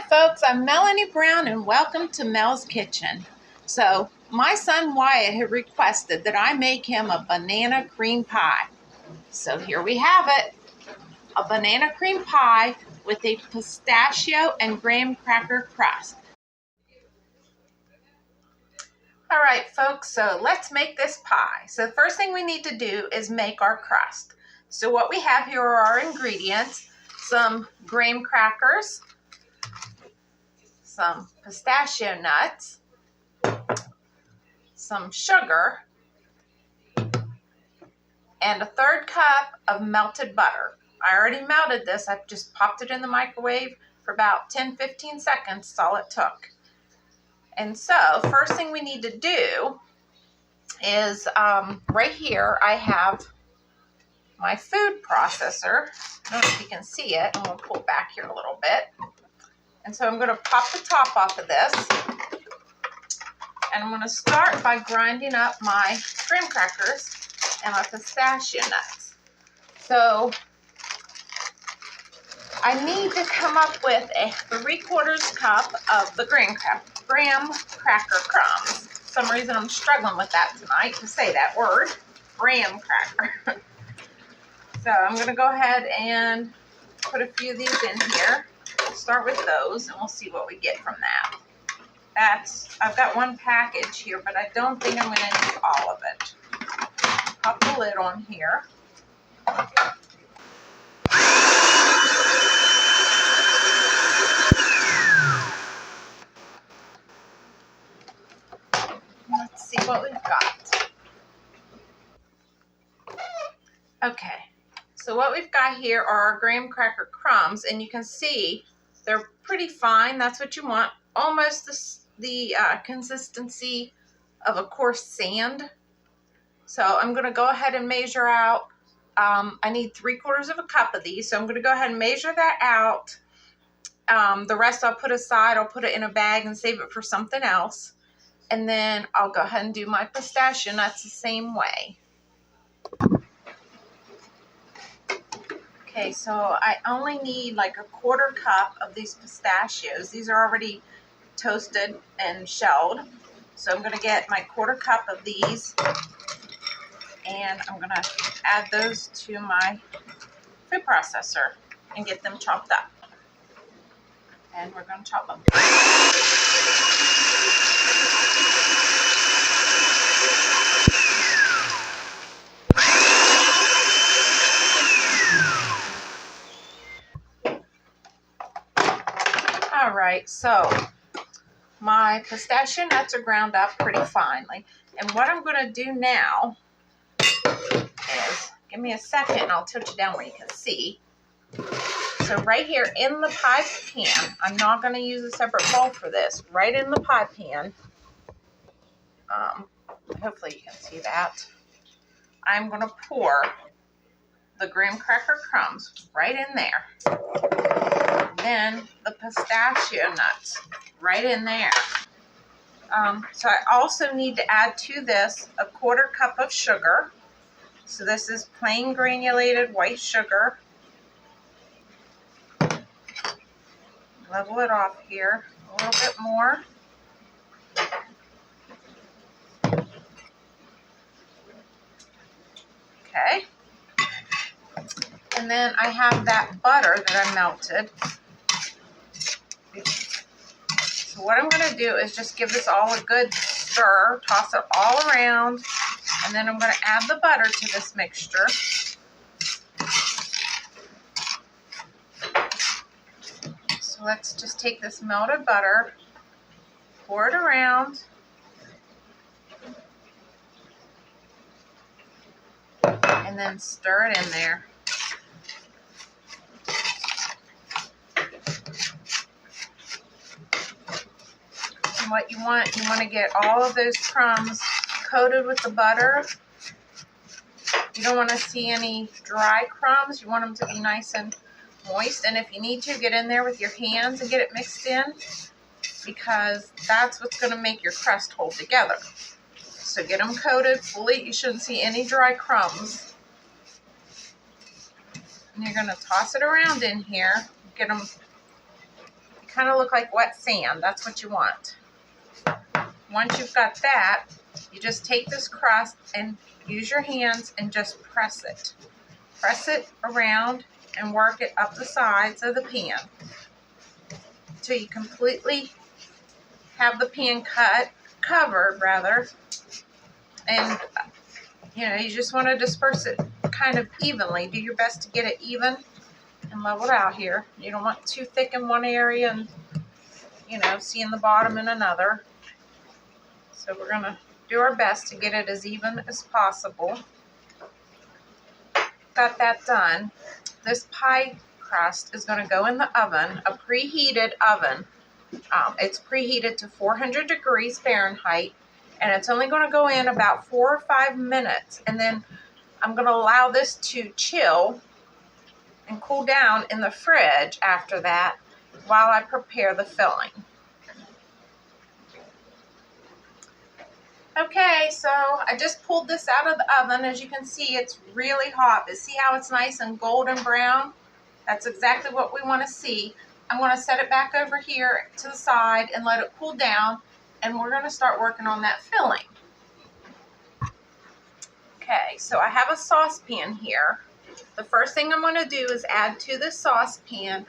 folks, I'm Melanie Brown and welcome to Mel's Kitchen. So my son Wyatt had requested that I make him a banana cream pie. So here we have it, a banana cream pie with a pistachio and graham cracker crust. All right folks, so let's make this pie. So the first thing we need to do is make our crust. So what we have here are our ingredients: some graham crackers, some pistachio nuts, some sugar, and a 1/3 cup of melted butter. I already melted this. I've just popped it in the microwave for about 10-15 seconds. That's all it took. And so first thing we need to do is right here I have my food processor. I don't know if you can see it. I'm going to pull it back here a little bit. And so I'm going to pop the top off of this. And I'm going to start by grinding up my graham crackers and my pistachio nuts. So I need to come up with a 3/4 cup of the graham cracker crumbs. For some reason I'm struggling with that tonight to say that word, graham cracker. So I'm going to go ahead and put a few of these in here. We'll start with those and we'll see what we get from that. I've got one package here, but I don't think I'm going to need all of it. Pop the lid on here. Let's see what we've got. Okay, so what we've got here are our graham cracker crumbs, and you can see they're pretty fine. That's what you want. Almost the consistency of a coarse sand. So I'm going to go ahead and measure out. I need 3/4 cup of these, so I'm going to go ahead and measure that out. The rest I'll put aside. I'll put it in a bag and save it for something else. And then I'll go ahead and do my pistachio nuts the same way. Okay, so I only need like a 1/4 cup of these pistachios. These are already toasted and shelled. So I'm going to get my 1/4 cup of these and I'm going to add those to my food processor and get them chopped up. And we're going to chop them. All right, so my pistachio nuts are ground up pretty finely. And what I'm going to do now is, give me a second and I'll tilt you down where you can see. So right here in the pie pan, I'm not going to use a separate bowl for this. Right in the pie pan, hopefully you can see that, I'm going to pour the graham cracker crumbs right in there. Then the pistachio nuts right in there. So I also need to add to this a 1/4 cup of sugar. So this is plain granulated white sugar. Level it off here a little bit more. Okay. And then I have that butter that I melted. So what I'm going to do is just give this all a good stir, toss it all around, and then I'm going to add the butter to this mixture. So let's just take this melted butter, pour it around, and then stir it in there. And what you want to get all of those crumbs coated with the butter. You don't want to see any dry crumbs. You want them to be nice and moist. And if you need to, get in there with your hands and get it mixed in, because that's what's going to make your crust hold together. So get them coated fully. You shouldn't see any dry crumbs. And you're going to toss it around in here. Get them kind of look like wet sand. That's what you want. Once you've got that, you just take this crust and use your hands and just press it. Press it around and work it up the sides of the pan until you completely have the pan covered rather. And you know, you just want to disperse it kind of evenly. Do your best to get it even and leveled out here. You don't want it too thick in one area and, you know, seeing the bottom in another. So we're going to do our best to get it as even as possible. Got that done. This pie crust is going to go in the oven, a preheated oven. It's preheated to 400 degrees Fahrenheit, and it's only going to go in about 4 or 5 minutes. And then I'm going to allow this to chill and cool down in the fridge after that while I prepare the filling. Okay, so I just pulled this out of the oven. As you can see, it's really hot, but see how it's nice and golden brown? That's exactly what we want to see. I'm going to set it back over here to the side and let it cool down, and we're going to start working on that filling. Okay, so I have a saucepan here. The first thing I'm going to do is add to this saucepan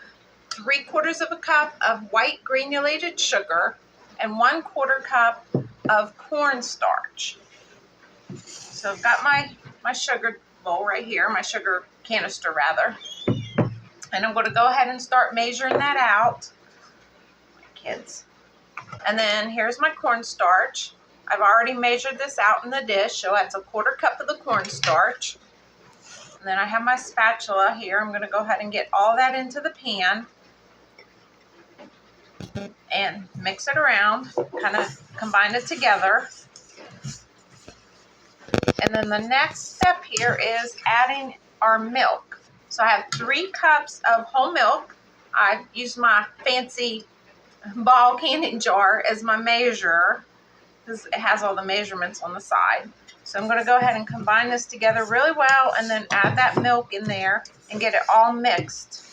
3/4 of a cup of white granulated sugar and 1/4 cup of cornstarch. So I've got my sugar bowl right here, my sugar canister rather. And I'm going to go ahead and start measuring that out. Kids. And then here's my cornstarch. I've already measured this out in the dish, so that's 1/4 cup of the cornstarch. And then I have my spatula here. I'm going to go ahead and get all that into the pan and mix it around, kind of combine it together. And then the next step here is adding our milk. So I have 3 cups of whole milk. I used my fancy ball canning jar as my measure because it has all the measurements on the side. So I'm going to go ahead and combine this together really well and then add that milk in there and get it all mixed.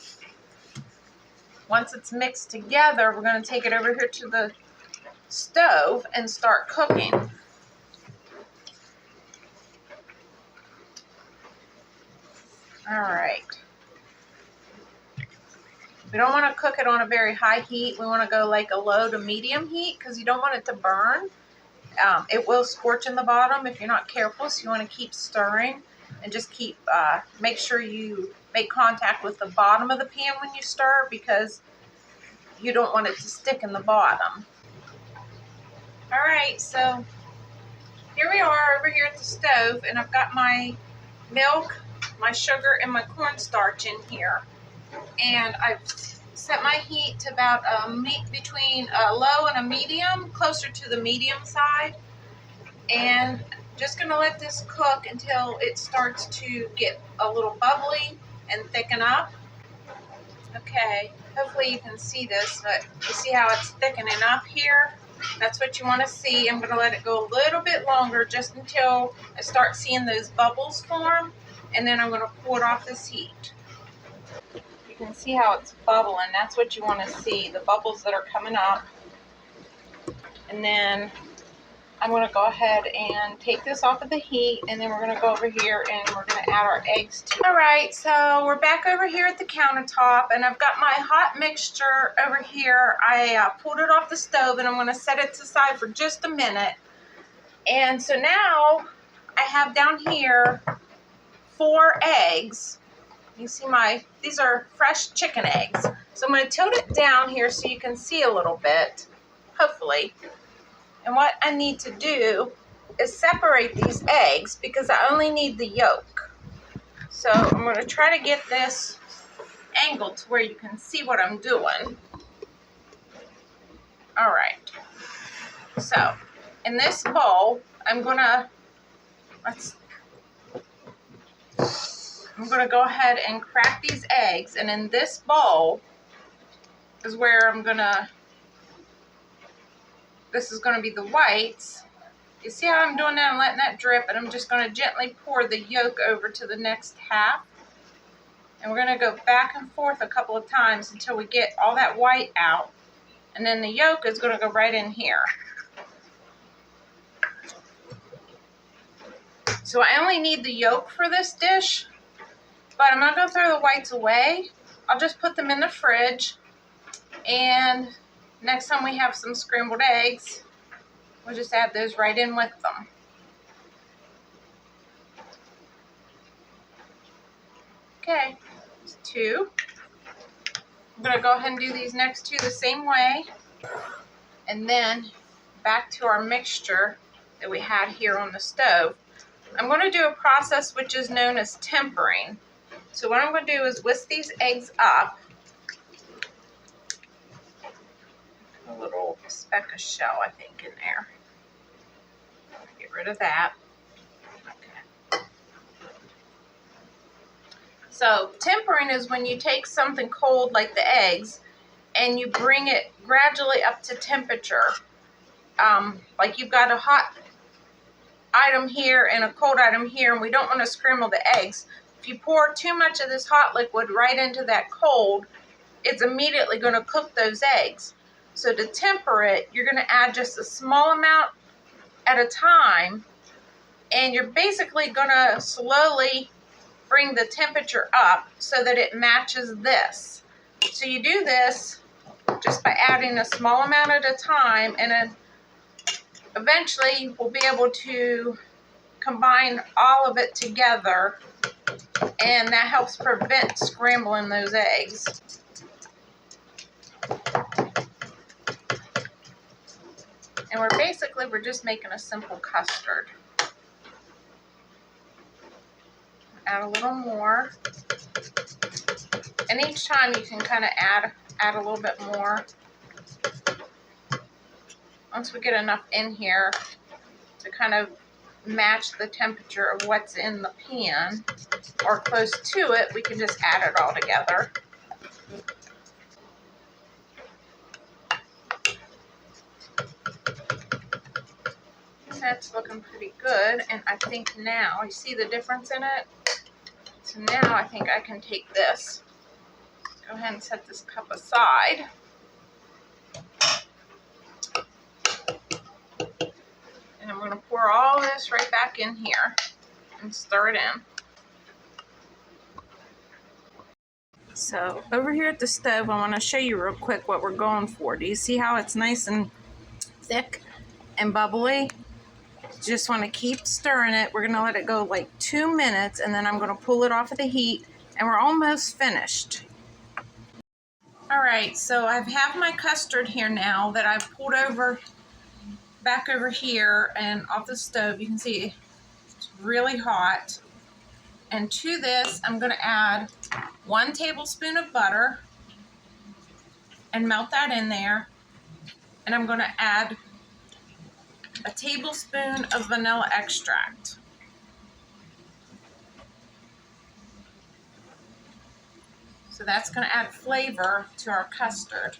Once it's mixed together, we're going to take it over here to the stove and start cooking. All right. We don't want to cook it on a very high heat. We want to go like a low to medium heat because you don't want it to burn. It will scorch in the bottom if you're not careful, so you want to keep stirring and just keep, make sure you make contact with the bottom of the pan when you stir because you don't want it to stick in the bottom. All right, so here we are over here at the stove, and I've got my milk, my sugar, and my cornstarch in here. And I've set my heat to about between a low and a medium, closer to the medium side. And just going to let this cook until it starts to get a little bubbly and thicken up. Okay, hopefully you can see this, but you see how it's thickening up here? That's what you want to see. I'm going to let it go a little bit longer just until I start seeing those bubbles form, and then I'm going to pull it off this heat. You can see how it's bubbling. That's what you want to see, the bubbles that are coming up. And then I'm going to go ahead and take this off of the heat, and then we're going to go over here and we're going to add our eggs to it. All right, so we're back over here at the countertop, and I've got my hot mixture over here. I pulled it off the stove, and I'm going to set it to the side for just a minute. And so now I have down here 4 eggs. You see these are fresh chicken eggs. So I'm going to tilt it down here so you can see a little bit, hopefully. And what I need to do is separate these eggs because I only need the yolk. So I'm going to try to get this angled to where you can see what I'm doing. All right. So in this bowl, I'm going to go ahead and crack these eggs. And in this bowl is where this is going to be the whites. You see how I'm doing that? I'm letting that drip, and I'm just going to gently pour the yolk over to the next half. And we're going to go back and forth a couple of times until we get all that white out. And then the yolk is going to go right in here. So I only need the yolk for this dish, but I'm not going to throw the whites away. I'll just put them in the fridge, and next time we have some scrambled eggs, we'll just add those right in with them. Okay, that's 2. I'm going to go ahead and do these next 2 the same way. And then back to our mixture that we had here on the stove. I'm going to do a process which is known as tempering. So what I'm going to do is whisk these eggs up. A little speck of shell, I think, in there. Get rid of that. Okay. So tempering is when you take something cold like the eggs and you bring it gradually up to temperature. Like you've got a hot item here and a cold item here, and we don't want to scramble the eggs. If you pour too much of this hot liquid right into that cold, it's immediately going to cook those eggs. So to temper it, you're going to add just a small amount at a time, and you're basically going to slowly bring the temperature up so that it matches this. So you do this just by adding a small amount at a time, and then eventually we'll be able to combine all of it together, and that helps prevent scrambling those eggs. And we're just making a simple custard. Add a little more. And each time you can kind of add a little bit more. Once we get enough in here to kind of match the temperature of what's in the pan, or close to it, we can just add it all together. And that's looking pretty good, and I think now, you see the difference in it? So now I think I can take this, go ahead and set this cup aside. And I'm going to pour all this right back in here and stir it in. So over here at the stove, I want to show you real quick what we're going for. Do you see how it's nice and thick and bubbly? Just want to keep stirring it. We're going to let it go like 2 minutes, and then I'm going to pull it off of the heat, and we're almost finished. All right, so I have my custard here now that I've pulled over back over here and off the stove. You can see it's really hot. And to this, I'm going to add 1 tablespoon of butter and melt that in there. And I'm going to add a tablespoon of vanilla extract. So that's going to add flavor to our custard.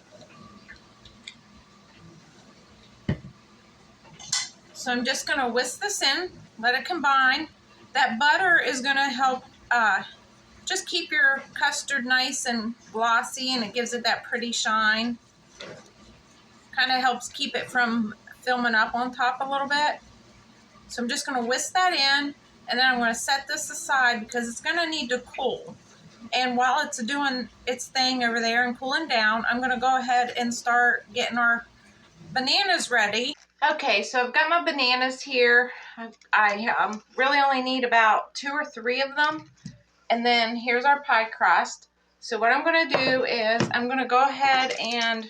So I'm just going to whisk this in, let it combine. That butter is going to help just keep your custard nice and glossy, and it gives it that pretty shine. Kind of helps keep it from filming up on top a little bit. So I'm just going to whisk that in, and then I'm going to set this aside because it's going to need to cool. And while it's doing its thing over there and cooling down, I'm going to go ahead and start getting our bananas ready. Okay, so I've got my bananas here. I really only need about 2 or 3 of them. And then here's our pie crust. So what I'm going to do is I'm going to go ahead and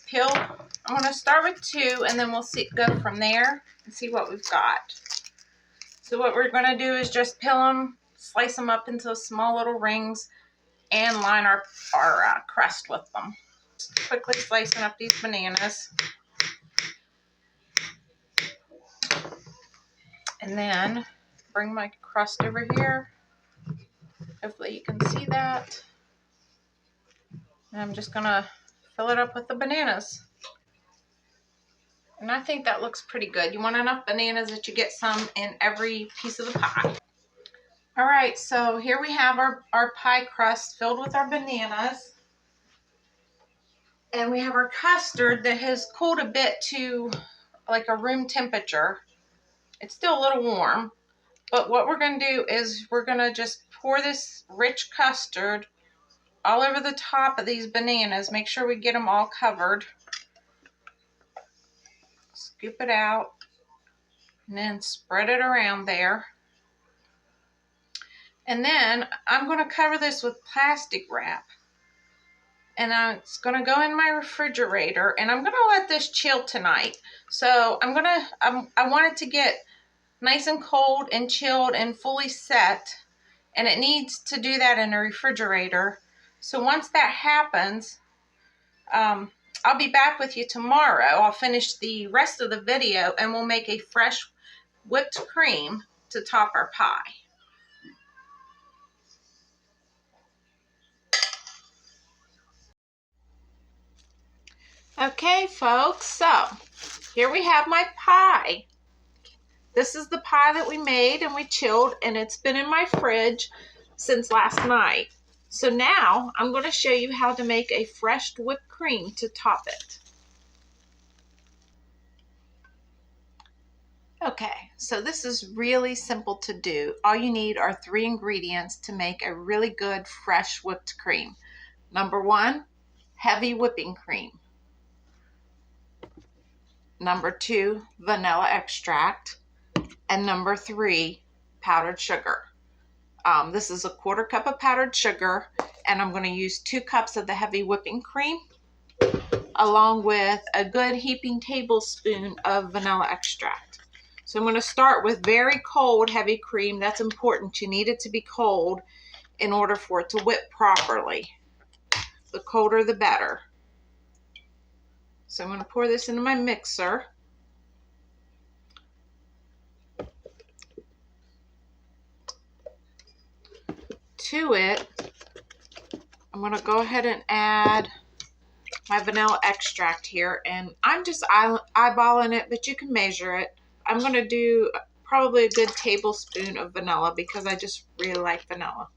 peel. I'm going to start with 2, and then we'll go from there and see what we've got. So what we're going to do is just peel them, slice them up into small little rings, and line our crust with them. Just quickly slicing up these bananas. And then bring my crust over here. Hopefully you can see that. And I'm just going to fill it up with the bananas. And I think that looks pretty good. You want enough bananas that you get some in every piece of the pie. All right, so here we have our pie crust filled with our bananas. And we have our custard that has cooled a bit to like a room temperature. It's still a little warm, but what we're going to do is we're going to just pour this rich custard all over the top of these bananas. Make sure we get them all covered. Scoop it out and then spread it around there. And then I'm going to cover this with plastic wrap. And it's going to go in my refrigerator, and I'm going to let this chill tonight. So I want it to get nice and cold and chilled and fully set, and it needs to do that in a refrigerator. So once that happens, I'll be back with you tomorrow. I'll finish the rest of the video, and we'll make a fresh whipped cream to top our pie. Okay, folks, so here we have my pie. This is the pie that we made and we chilled, and it's been in my fridge since last night. So now I'm going to show you how to make a fresh whipped cream to top it. Okay, so this is really simple to do. All you need are 3 ingredients to make a really good fresh whipped cream. Number 1, heavy whipping cream. Number 2, vanilla extract. And number 3, powdered sugar. This is a 1/4 cup of powdered sugar, and I'm going to use 2 cups of the heavy whipping cream, along with a good heaping tablespoon of vanilla extract. So I'm going to start with very cold heavy cream. That's important. You need it to be cold in order for it to whip properly. The colder, the better. So I'm going to pour this into my mixer. To it, I'm going to go ahead and add my vanilla extract here, and I'm just eyeballing it, but you can measure it. I'm going to do probably a good tablespoon of vanilla because I just really like vanilla.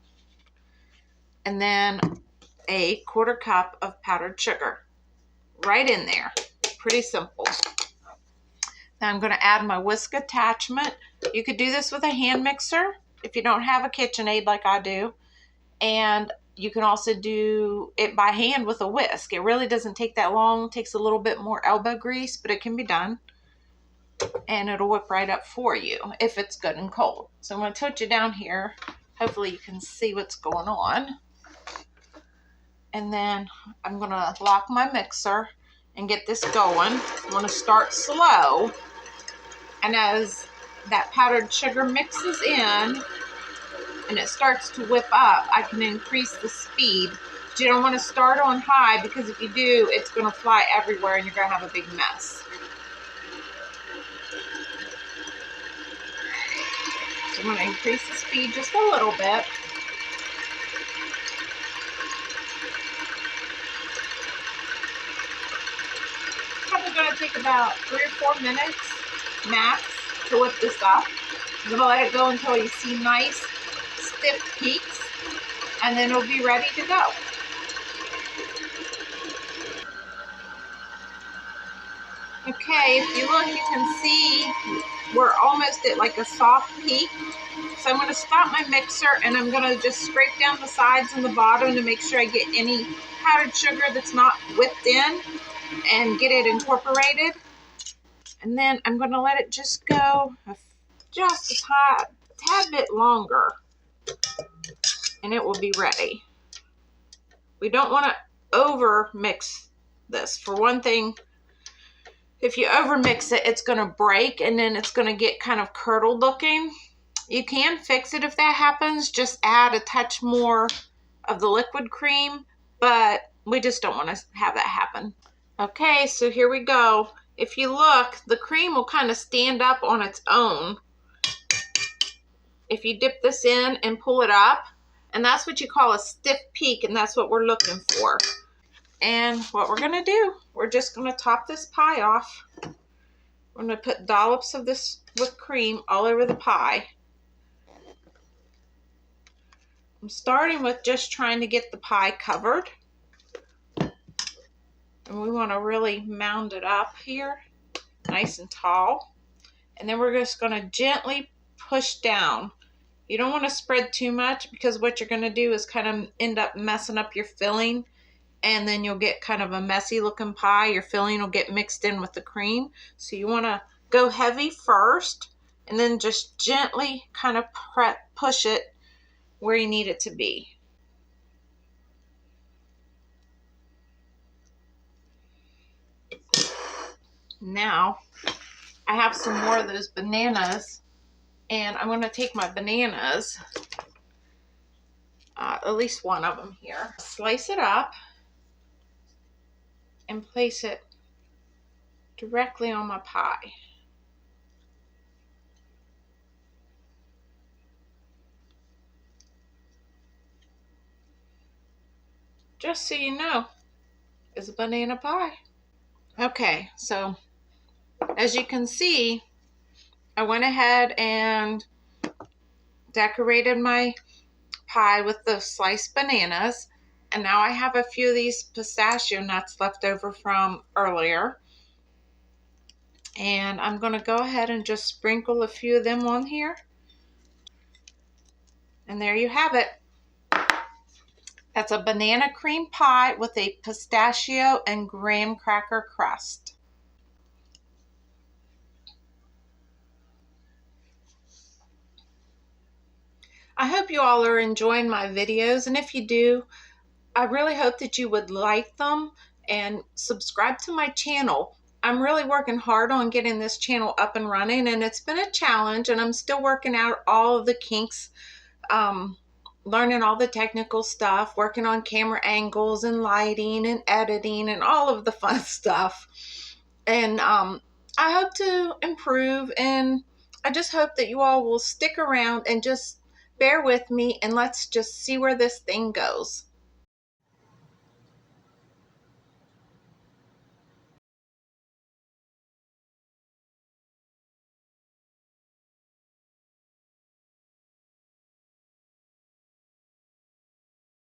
And then a 1/4 cup of powdered sugar right in there. Pretty simple. Now I'm going to add my whisk attachment. You could do this with a hand mixer if you don't have a KitchenAid like I do. And you can also do it by hand with a whisk. It really doesn't take that long. It takes a little bit more elbow grease, but it can be done. And it'll whip right up for you if it's good and cold. So I'm going to tilt you down here. Hopefully you can see what's going on. And then I'm going to lock my mixer and get this going. I'm going to start slow. And as that powdered sugar mixes in and it starts to whip up, I can increase the speed. But you don't want to start on high, because if you do, it's going to fly everywhere and you're going to have a big mess. So I'm going to increase the speed just a little bit. Probably going to take about 3 or 4 minutes max to whip this up. I'm going to let it go until you see nice stiff peaks, and then it'll be ready to go. Okay, if you look, you can see we're almost at like a soft peak. So I'm going to stop my mixer, and I'm going to just scrape down the sides and the bottom to make sure I get any powdered sugar that's not whipped in and get it incorporated. And then I'm going to let it just go just a tad bit longer, and it will be ready. We don't want to over mix this. For one thing, if you over mix it, it's going to break, and then it's going to get kind of curdled looking. You can fix it if that happens. Just add a touch more of the liquid cream, but we just don't want to have that happen. Okay, so here we go. If you look, the cream will kind of stand up on its own if you dip this in and pull it up. And that's what you call a stiff peak, and that's what we're looking for. And what we're going to do, we're just going to top this pie off. We're going to put dollops of this whipped cream all over the pie. I'm starting with just trying to get the pie covered. And we want to really mound it up here, nice and tall. And then we're just going to gently push down. You don't want to spread too much, because what you're going to do is kind of end up messing up your filling, and then you'll get kind of a messy looking pie. Your filling will get mixed in with the cream. So you want to go heavy first, and then just gently kind of push it where you need it to be. Now I have some more of those bananas, and I'm going to take my bananas, at least one of them here, slice it up and place it directly on my pie. Just so you know, it's a banana pie. Okay, so as you can see, I went ahead and decorated my pie with the sliced bananas, and now I have a few of these pistachio nuts left over from earlier, and I'm going to go ahead and just sprinkle a few of them on here, and there you have it. That's a banana cream pie with a pistachio and graham cracker crust. I hope you all are enjoying my videos, and if you do, I really hope that you would like them and subscribe to my channel. I'm really working hard on getting this channel up and running, and it's been a challenge, and I'm still working out all of the kinks, learning all the technical stuff, working on camera angles and lighting and editing and all of the fun stuff. And I hope to improve, and I just hope that you all will stick around and just bear with me, and let's just see where this thing goes.